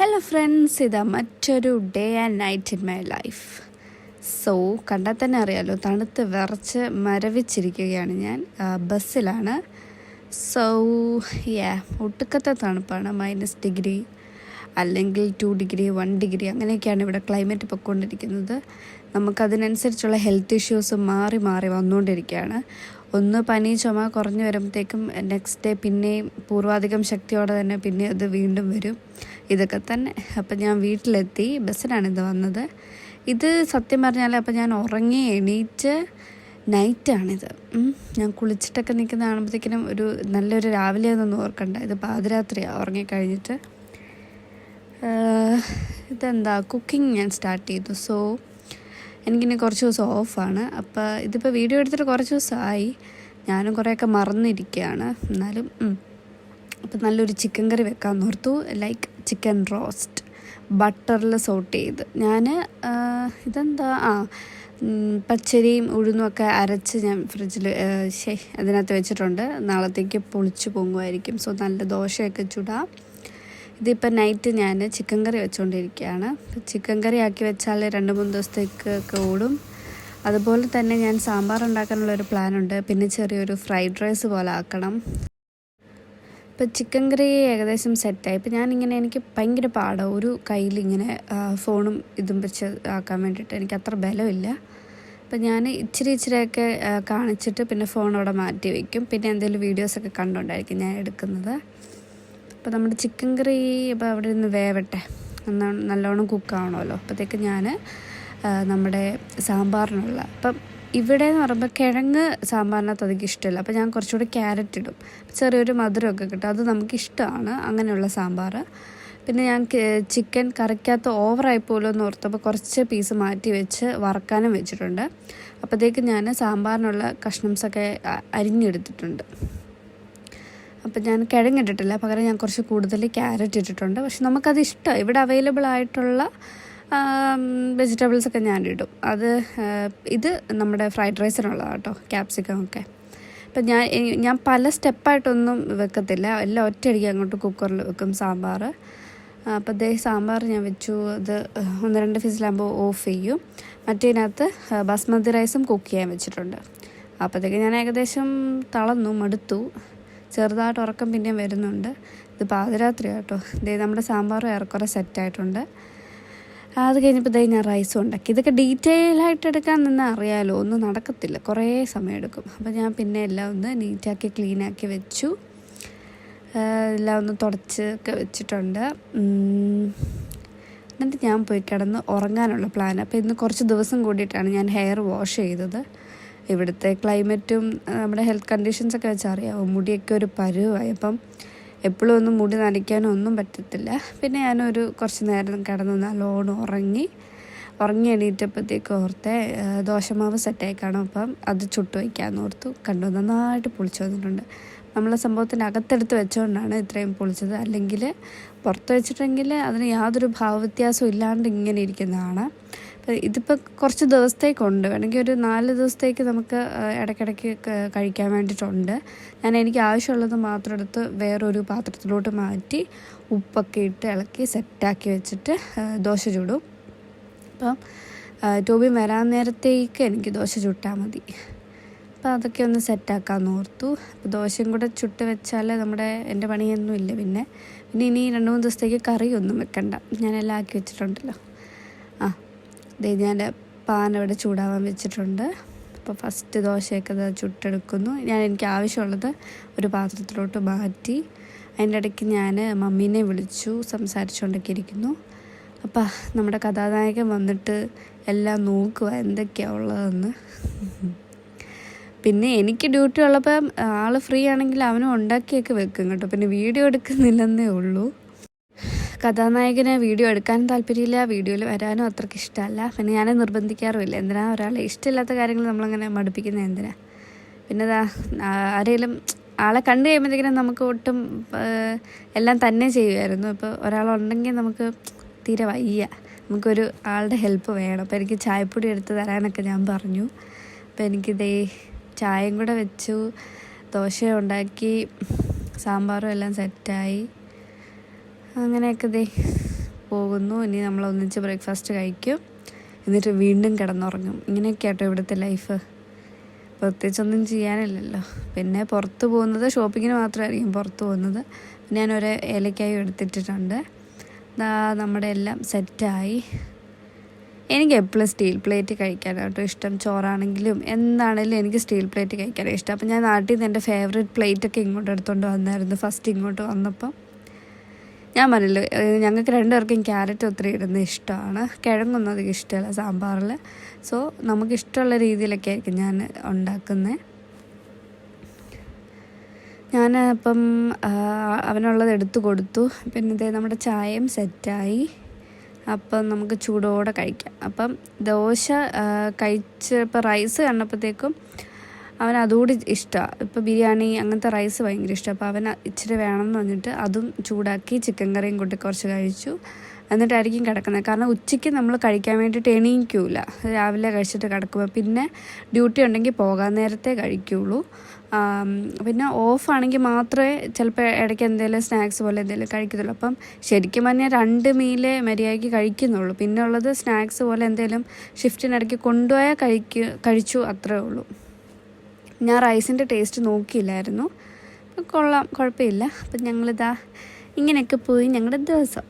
Hello friends, ഇതാ മറ്റൊരു day and night in my life. So കണ്ടാൽ തന്നെ അറിയാലോ, തണുത്ത് വിറച്ച് മരവിച്ചിരിക്കുകയാണ് ഞാൻ. ബസ്സിലാണ്. സോ ഒട്ടുക്കത്തെ തണുപ്പാണ്. -डिग्री അല്ലെങ്കിൽ 2 ഡിഗ്രി 1 ഡിഗ്രി അങ്ങനെയൊക്കെയാണ് ഇവിടെ ക്ലൈമറ്റ് പൊയ്ക്കൊണ്ടിരിക്കുന്നത്. നമുക്കതിനനുസരിച്ചുള്ള ഹെൽത്ത് ഇഷ്യൂസ് മാറി മാറി വന്നുകൊണ്ടിരിക്കുകയാണ്. ഒന്ന് പനി ചുമ കുറഞ്ഞു വരുമ്പോഴത്തേക്കും നെക്സ്റ്റ് ഡേ പിന്നെയും പൂർവാധികം ശക്തിയോടെ തന്നെ പിന്നെ അത് വീണ്ടും വരും. ഇതൊക്കെ തന്നെ. അപ്പം ഞാൻ വീട്ടിലെത്തി. ബസ്സിലാണിത് വന്നത്. ഇത് സത്യം പറഞ്ഞാൽ അപ്പം ഞാൻ ഉറങ്ങി എണീറ്റ് നൈറ്റാണിത്. ഞാൻ കുളിച്ചിട്ടൊക്കെ നിൽക്കുന്ന കാണുമ്പോഴത്തേക്കിനും ഒരു നല്ലൊരു രാവിലെ ഒന്നും ഓർക്കണ്ട. ഇത് പാതിരാത്രിയാണ് ഉറങ്ങിക്കഴിഞ്ഞിട്ട്. ഇതെന്താ കുക്കിംഗ് ഞാൻ സ്റ്റാർട്ട് ചെയ്തു. സോ എനിക്കിനി കുറച്ച് ദിവസം ഓഫാണ്. അപ്പോൾ ഇതിപ്പോൾ വീഡിയോ എടുത്തിട്ട് കുറച്ച് ദിവസമായി. ഞാനും കുറേയൊക്കെ മറന്നിരിക്കുകയാണ്. എന്നാലും അപ്പം നല്ലൊരു ചിക്കൻ കറി വെക്കാമെന്ന് ഓർത്തു. ലൈക്ക് ചിക്കൻ റോസ്റ്റ് ബട്ടറിൽ സോട്ട് ചെയ്ത് ഞാൻ ഇതെന്താ പച്ചരിയും ഉഴുന്നും ഒക്കെ അരച്ച് ഞാൻ ഫ്രിഡ്ജിൽ അതിനകത്ത് വെച്ചിട്ടുണ്ട്. നാളത്തേക്ക് പൊളിച്ചു പൊങ്ങുമായിരിക്കും. സോ നല്ല ദോശയൊക്കെ ചുടാം. ഇതിപ്പോൾ നൈറ്റ് ഞാൻ ചിക്കൻ കറി വെച്ചുകൊണ്ടിരിക്കുകയാണ്. ചിക്കൻ കറി ആക്കി വെച്ചാൽ 2-3 ദിവസത്തേക്കൊക്കെ ഓടും. അതുപോലെ തന്നെ ഞാൻ സാമ്പാർ ഉണ്ടാക്കാനുള്ളൊരു പ്ലാനുണ്ട്. പിന്നെ ചെറിയൊരു ഫ്രൈഡ് റൈസ് പോലെ ആക്കണം. ഇപ്പം ചിക്കൻ കറി ഏകദേശം സെറ്റായി. ഇപ്പം ഞാനിങ്ങനെ എനിക്ക് ഭയങ്കര പാടാണ് ഒരു കയ്യിലിങ്ങനെ ഫോണും ഇതും വെച്ച് ആക്കാൻ വേണ്ടിയിട്ട്. എനിക്ക് അത്ര ബലമില്ല. അപ്പം ഞാൻ ഇച്ചിരിയൊക്കെ കാണിച്ചിട്ട് പിന്നെ ഫോൺ അവിടെ മാറ്റി വയ്ക്കും. പിന്നെ എന്തെങ്കിലും വീഡിയോസൊക്കെ കണ്ടുകൊണ്ടായിരിക്കും ഞാൻ എടുക്കുന്നത്. അപ്പോൾ നമ്മുടെ ചിക്കൻ കറി ഇപ്പോൾ അവിടെ നിന്ന് വേവട്ടെ, നല്ലോണം കുക്കാവണമല്ലോ. അപ്പോഴത്തേക്ക് ഞാൻ നമ്മുടെ സാമ്പാറിനുള്ള ഇപ്പം ഇവിടെ എന്ന് പറയുമ്പോൾ കിഴങ്ങ് സാമ്പാറിനകത്ത് അധികം ഇഷ്ടമില്ല. അപ്പോൾ ഞാൻ കുറച്ചുകൂടി ക്യാരറ്റ് ഇടും. ചെറിയൊരു മധുരമൊക്കെ കിട്ടും. അത് നമുക്കിഷ്ടമാണ് അങ്ങനെയുള്ള സാമ്പാർ. പിന്നെ ഞാൻ ചിക്കൻ കറിക്കകത്ത് ഓവറായി പോലും എന്ന് ഓർത്തപ്പോൾ കുറച്ച് പീസ് മാറ്റി വെച്ച് വറക്കാനും വെച്ചിട്ടുണ്ട്. അപ്പോഴത്തേക്ക് ഞാൻ സാമ്പാറിനുള്ള കഷ്ണംസൊക്കെ അരിഞ്ഞെടുത്തിട്ടുണ്ട്. അപ്പം ഞാൻ കിഴങ്ങിട്ടിട്ടില്ല. പകരം ഞാൻ കുറച്ച് കൂടുതൽ ക്യാരറ്റ് ഇട്ടിട്ടുണ്ട്. പക്ഷെ നമുക്കത് ഇഷ്ടമാണ്. ഇവിടെ അവൈലബിൾ ആയിട്ടുള്ള വെജിറ്റബിൾസൊക്കെ ഞാൻ ഇടും. ഇത് നമ്മുടെ ഫ്രൈഡ് റൈസിനുള്ളതാണ് കേട്ടോ, ക്യാപ്സിക്കം ഒക്കെ. അപ്പം ഞാൻ പല സ്റ്റെപ്പായിട്ടൊന്നും വെക്കത്തില്ല. എല്ലാം ഒറ്റയടിക്ക് അങ്ങോട്ട് കുക്കറിൽ വെക്കും സാമ്പാർ. അപ്പോൾ സാമ്പാർ ഞാൻ വെച്ചു. അത് 1-2 ഫിസിലാകുമ്പോൾ ഓഫ് ചെയ്യും. മറ്റേതിനകത്ത് ബസ്മതി റൈസും കുക്ക് ചെയ്യാൻ വെച്ചിട്ടുണ്ട്. അപ്പോഴത്തേക്ക് ഞാൻ ഏകദേശം തളർന്നു, മടുത്തു. ചെറുതായിട്ട് ഉറക്കം പിന്നെയും വരുന്നുണ്ട്. ഇത് പാതിരാത്രി കേട്ടോ. നമ്മുടെ സാമ്പാറും ഏറെക്കുറെ സെറ്റായിട്ടുണ്ട്. അത് കഴിഞ്ഞപ്പോൾ ഞാൻ റൈസും ഉണ്ടാക്കി. ഇതൊക്കെ ഡീറ്റെയിലായിട്ട് എടുക്കാൻ നിന്നാൽ അറിയാമല്ലോ, ഒന്നും നടക്കത്തില്ല, കുറേ സമയം എടുക്കും. അപ്പോൾ ഞാൻ പിന്നെ എല്ലാം ഒന്ന് നീറ്റാക്കി ക്ലീനാക്കി വെച്ചു. എല്ലാം ഒന്ന് തുടച്ചൊക്കെ വെച്ചിട്ടുണ്ട്. എന്നിട്ട് ഞാൻ പോയി കിടന്ന് ഉറങ്ങാനുള്ള പ്ലാൻ. അപ്പോൾ ഇന്ന് കുറച്ച് ദിവസം കൂടിയിട്ടാണ് ഞാൻ ഹെയർ വാഷ് ചെയ്തത്. ഇവിടുത്തെ ക്ലൈമറ്റും നമ്മുടെ ഹെൽത്ത് കണ്ടീഷൻസൊക്കെ വെച്ചാൽ അറിയാമോ, മുടിയൊക്കെ ഒരു പരുവായി. അപ്പം എപ്പോഴും ഒന്നും മുടി നനയ്ക്കാനോ ഒന്നും പറ്റത്തില്ല. പിന്നെ ഞാനൊരു കുറച്ച് നേരം കിടന്ന് നല്ലോണം ഉറങ്ങി എണീറ്റപ്പോഴത്തേക്ക് ഓർത്തെ ദോശമാവ് സെറ്റായി കാണും. അപ്പം അത് ചുട്ട് വയ്ക്കാമെന്ന് ഓർത്തു. കണ്ടു, നന്നായിട്ട് പൊളിച്ചു വന്നിട്ടുണ്ട്. നമ്മളെ സംഭവത്തിൻ്റെ അകത്തെടുത്ത് വെച്ചുകൊണ്ടാണ് ഇത്രയും പൊളിച്ചത്. അല്ലെങ്കിൽ പുറത്ത് വെച്ചിട്ടെങ്കിൽ അതിന് യാതൊരു ഭാവവ്യത്യാസവും ഇല്ലാണ്ട് ഇങ്ങനെ ഇരിക്കുന്നതാണ്. അപ്പോൾ ഇതിപ്പോൾ കുറച്ച് ദിവസത്തേക്കുണ്ട്. വേണമെങ്കിൽ ഒരു 4 ദിവസത്തേക്ക് നമുക്ക് ഇടയ്ക്കിടയ്ക്ക് കഴിക്കാൻ വേണ്ടിയിട്ടുണ്ട്. എനിക്ക് ആവശ്യമുള്ളത് മാത്രം എടുത്ത് വേറൊരു പാത്രത്തിലോട്ട് മാറ്റി ഉപ്പൊക്കെ ഇട്ട് ഇളക്കി സെറ്റാക്കി വെച്ചിട്ട് ദോശ ചുടും. അപ്പം ടോബി വരാൻ നേരത്തേക്ക് എനിക്ക് ദോശ ചുട്ടാൽ മതി. അപ്പോൾ അതൊക്കെ ഒന്ന് സെറ്റാക്കാമെന്ന് ഓർത്തു. അപ്പോൾ ദോശയും കൂടെ ചുട്ട് വെച്ചാൽ എൻ്റെ പണിയൊന്നും ഇല്ല. പിന്നെ ഇനി 2-3 ദിവസത്തേക്ക് കറിയൊന്നും വെക്കണ്ട. ഞാനെല്ലാം ആക്കി വെച്ചിട്ടുണ്ടല്ലോ. ഞാൻ പാൻ അവിടെ ചൂടാവാൻ വെച്ചിട്ടുണ്ട്. അപ്പോൾ ഫസ്റ്റ് ദോശയൊക്കെ ചുട്ടെടുക്കുന്നു. എനിക്ക് ആവശ്യമുള്ളത് ഒരു പാത്രത്തിലോട്ട് മാറ്റി. അതിൻ്റെ ഇടയ്ക്ക് ഞാൻ മമ്മീനെ വിളിച്ചു, സംസാരിച്ചുകൊണ്ടൊക്കെ ഇരിക്കുന്നു. അപ്പം നമ്മുടെ കഥാനായകൻ വന്നിട്ട് എല്ലാം നോക്കുക എന്തൊക്കെയാണ് ഉള്ളതെന്ന്. പിന്നെ എനിക്ക് ഡ്യൂട്ടി ഉള്ളപ്പം ആൾ ഫ്രീ ആണെങ്കിൽ അവനും ഉണ്ടാക്കിയൊക്കെ വെക്കും കേട്ടോ. പിന്നെ വീഡിയോ എടുക്കുന്നില്ലെന്നേ ഉള്ളൂ. കഥാനായകന് വീഡിയോ എടുക്കാനും താല്പര്യമില്ല, വീഡിയോയിൽ വരാനും അത്രയ്ക്ക് ഇഷ്ടമല്ല. പിന്നെ ഞാൻ നിർബന്ധിക്കാറുമില്ല. എന്തിനാ ഒരാളെ ഇഷ്ടമില്ലാത്ത കാര്യങ്ങൾ നമ്മളങ്ങനെ മടുപ്പിക്കുന്നത് എന്തിനാ? പിന്നെ ആരെങ്കിലും ആളെ കണ്ടു കഴിയുമ്പോഴത്തേക്കിനും നമുക്ക് ഒട്ടും എല്ലാം തന്നെ ചെയ്യുമായിരുന്നു. ഇപ്പോൾ ഒരാളുണ്ടെങ്കിൽ നമുക്ക് തീരെ വയ്യ, നമുക്കൊരു ആളുടെ ഹെൽപ്പ് വേണം. അപ്പോൾ എനിക്ക് ചായപ്പൊടി എടുത്ത് തരാനൊക്കെ ഞാൻ പറഞ്ഞു. അപ്പോൾ എനിക്ക് ചായയും കൂടെ വെച്ചു, ദോശ ഉണ്ടാക്കി, സാമ്പാറും എല്ലാം സെറ്റായി. അങ്ങനെയൊക്കെ പോകുന്നു. ഇനി നമ്മൾ ഒന്നിച്ച് ബ്രേക്ക്ഫാസ്റ്റ് കഴിക്കും, എന്നിട്ട് വീണ്ടും കിടന്നുറങ്ങും. ഇങ്ങനെയൊക്കെ ആട്ടോ ഇവിടുത്തെ ലൈഫ്. പ്രത്യേകിച്ചൊന്നും ചെയ്യാനില്ലല്ലോ. പിന്നെ പുറത്ത് പോകുന്നത് ഷോപ്പിങ്ങിന് മാത്രമായിരിക്കും പുറത്ത് പോകുന്നത്. ഞാനൊരു ഏലക്കായും എടുത്തിട്ടുണ്ട്. നമ്മുടെ എല്ലാം സെറ്റായി. എനിക്ക് എപ്പോഴും സ്റ്റീൽ പ്ലേറ്റ് കഴിക്കാനാണ് കേട്ടോ ഇഷ്ടം. ചോറാണെങ്കിലും എന്താണെങ്കിലും എനിക്ക് സ്റ്റീൽ പ്ലേറ്റ് കഴിക്കാനാണ് ഇഷ്ടം. അപ്പം ഞാൻ നാട്ടിൽ നിന്ന് എൻ്റെ ഫേവറേറ്റ് പ്ലേറ്റൊക്കെ ഇങ്ങോട്ട് എടുത്തുകൊണ്ട് വന്നായിരുന്നു ഫസ്റ്റ് ഇങ്ങോട്ട് വന്നപ്പം. ഞാൻ പറഞ്ഞില്ല, ഞങ്ങൾക്ക് രണ്ടുപേർക്കും ക്യാരറ്റ് ഒത്തിരി ഇടുന്നത് ഇഷ്ടമാണ്. കിഴങ്ങൊന്നും അധികം ഇഷ്ടമല്ല സാമ്പാറിൽ. സോ നമുക്കിഷ്ടമുള്ള രീതിയിലൊക്കെ ആയിരിക്കും ഞാൻ ഉണ്ടാക്കുന്നത്. ഞാൻ അപ്പം അവനുള്ളത് എടുത്തു കൊടുത്തു. പിന്നെ നമ്മുടെ ചായയും സെറ്റായി. അപ്പം നമുക്ക് ചൂടോടെ കഴിക്കാം. അപ്പം ദോശ കഴിച്ച് ഇപ്പോൾ റൈസ് കണ്ടപ്പോഴത്തേക്കും അവൻ അതുകൂടി ഇഷ്ടമാണ്. ഇപ്പോൾ ബിരിയാണി അങ്ങനത്തെ റൈസ് ഭയങ്കര ഇഷ്ടമാണ്. അപ്പോൾ അവൻ ഇച്ചിരി വേണമെന്ന് പറഞ്ഞിട്ട് അതും ചൂടാക്കി ചിക്കൻ കറിയും കൂട്ടി കുറച്ച് കഴിച്ചു. എന്നിട്ടായിരിക്കും കിടക്കുന്നത്. കാരണം ഉച്ചയ്ക്ക് നമ്മൾ കഴിക്കാൻ വേണ്ടിയിട്ട് എണീക്കൂല. രാവിലെ കഴിച്ചിട്ട് കിടക്കുമ്പോൾ പിന്നെ ഡ്യൂട്ടി ഉണ്ടെങ്കിൽ പോകാൻ നേരത്തെ കഴിക്കുകയുള്ളൂ. പിന്നെ ഓഫാണെങ്കിൽ മാത്രമേ ചിലപ്പോൾ ഇടയ്ക്ക് എന്തെങ്കിലും സ്നാക്സ് പോലെ എന്തെങ്കിലും കഴിക്കത്തുള്ളൂ. അപ്പം ശരിക്കും പറഞ്ഞാൽ 2 മീലേ മര്യാദയ്ക്ക് കഴിക്കുന്നുള്ളൂ. പിന്നെ ഉള്ളത് സ്നാക്സ് പോലെ എന്തെങ്കിലും ഷിഫ്റ്റിനിടയ്ക്ക് കൊണ്ടുപോയാൽ കഴിച്ചു, അത്രേ ഉള്ളൂ. ഞാൻ റൈസിൻ്റെ ടേസ്റ്റ് നോക്കിയില്ലായിരുന്നു. കൊള്ളാം, കുഴപ്പമില്ല. അപ്പം ഞങ്ങളിതാ ഇങ്ങനെയൊക്കെ പോയി ഞങ്ങളുടെ ദിവസം.